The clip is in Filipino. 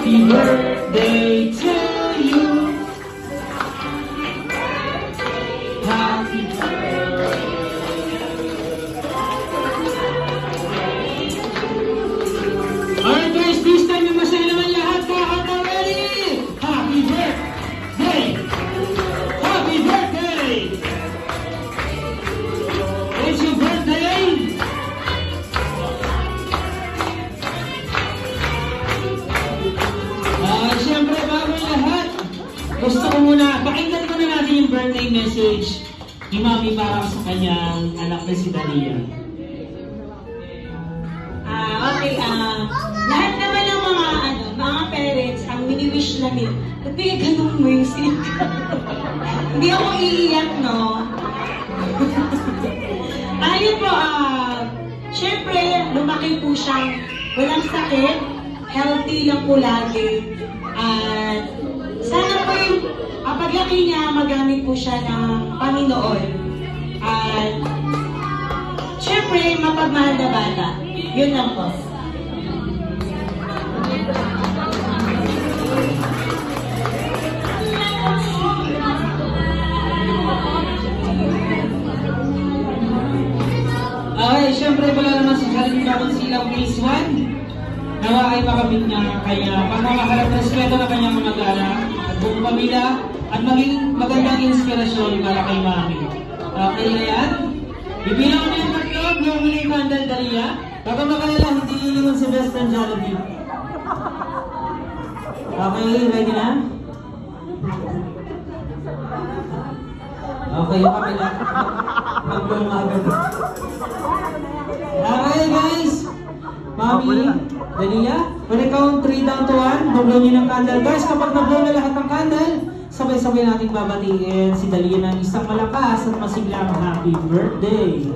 Happy birthday to you. Happy birthday. Alright guys, this time yung masaya naman lahat. Lahat na ready? Happy birthday! Happy birthday! It's your birthday! Siyempre, bago lahat, gusto ko muna, pakinggan ko na natin yung birthday message ni Mami para sa kanyang anak na si Dalia. Okay, lahat naman ng mga parents, ang mini-wish namin, ba't may ganun mo yung sinika? Hindi ako iiyak, no? Ayun po, syempre, lumaki po siyang walang sakit, healthy lang po lagi. At sana po yung paglaki niya, magamit po siya ng Panginoon. At syempre, mapagmahal na bata. Yun lang po. Okay, syempre wala naman si Jalan Dragon Silang Phase 1. Nawa ay makamit niya kaya pagmamahal at respeto na kanyang mga anak at buong pamilya at maging magandang inspirasyon para kay Mami. Okay na yan? Ibilang mo yung tatlo, blow mo yung candle, Dalia. Baka makalala, hindi iliwan si Best and Jollibee. Okay, ready na? Okay, yung kapila. Mag-blow nga agad. Okay guys! Mami, Dalia, when I count 3 down to 1, mag-blow nyo ng candle. Guys, kapag nag-blow na lahat ng candle, sabay-sabay nating babatiin si Dalia ng isang malakas at masiglang happy birthday!